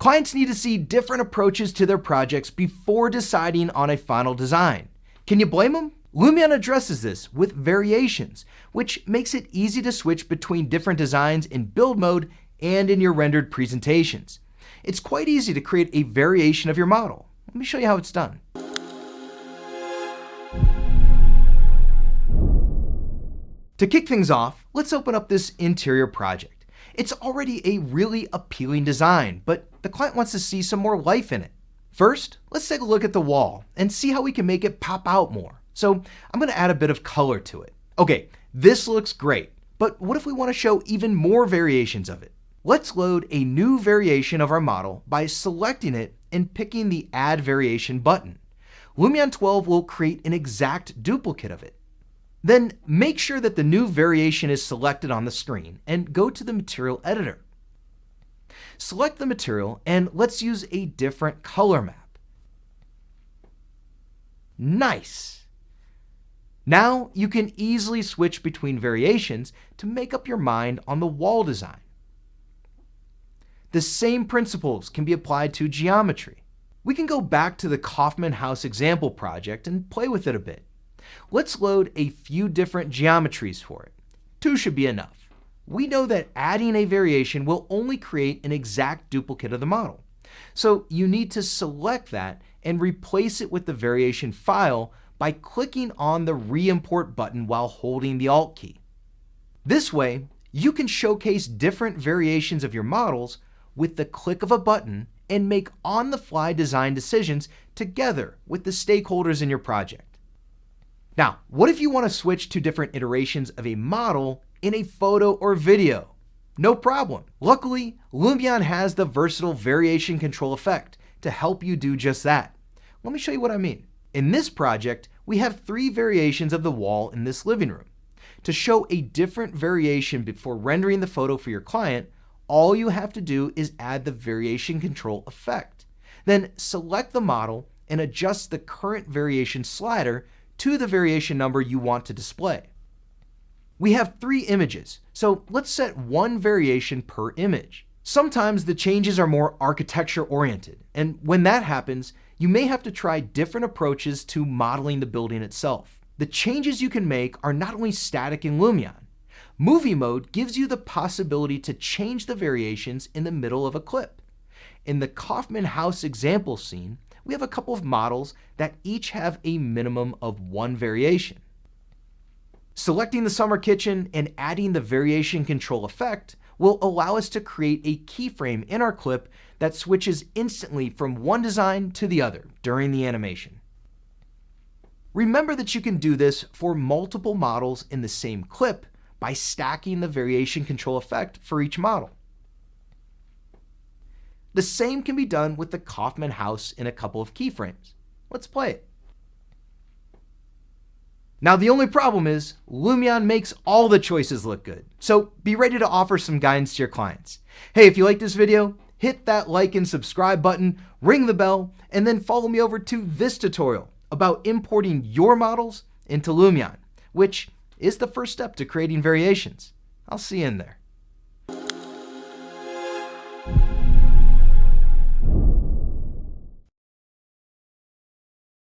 Clients need to see different approaches to their projects before deciding on a final design. Can you blame them? Lumion addresses this with variations, which makes it easy to switch between different designs in build mode and in your rendered presentations. It's quite easy to create a variation of your model. Let me show you how it's done. To kick things off, let's open up this interior project. It's already a really appealing design, but the client wants to see some more life in it. First, let's take a look at the wall and see how we can make it pop out more. So I'm going to add a bit of color to it. Okay, this looks great, but what if we want to show even more variations of it? Let's load a new variation of our model by selecting it and picking the Add Variation button. Lumion 12 will create an exact duplicate of it. Then make sure that the new variation is selected on the screen and go to the material editor. Select the material and let's use a different color map. Nice! Now you can easily switch between variations to make up your mind on the wall design. The same principles can be applied to geometry. We can go back to the Kaufman House example project and play with it a bit. Let's load a few different geometries for it. 2 should be enough. We know that adding a variation will only create an exact duplicate of the model. So you need to select that and replace it with the variation file by clicking on the Re-import button while holding the Alt key. This way, you can showcase different variations of your models with the click of a button and make on-the-fly design decisions together with the stakeholders in your project. Now, what if you want to switch to different iterations of a model in a photo or video? No problem. Luckily, Lumion has the versatile variation control effect to help you do just that. Let me show you what I mean. In this project, we have 3 variations of the wall in this living room. To show a different variation before rendering the photo for your client, all you have to do is add the variation control effect. Then select the model and adjust the current variation slider to the variation number you want to display. We have 3 images, so let's set 1 variation per image. Sometimes the changes are more architecture oriented, and when that happens, you may have to try different approaches to modeling the building itself. The changes you can make are not only static in Lumion. Movie mode gives you the possibility to change the variations in the middle of a clip. In the Kaufman House example scene, we have a couple of models that each have a minimum of 1 variation. Selecting the summer kitchen and adding the variation control effect will allow us to create a keyframe in our clip that switches instantly from one design to the other during the animation. Remember that you can do this for multiple models in the same clip by stacking the variation control effect for each model. The same can be done with the Kaufman House in a couple of keyframes. Let's play it. Now the only problem is Lumion makes all the choices look good, so be ready to offer some guidance to your clients. Hey, if you like this video, hit that like and subscribe button, ring the bell, and then follow me over to this tutorial about importing your models into Lumion, which is the first step to creating variations. I'll see you in there.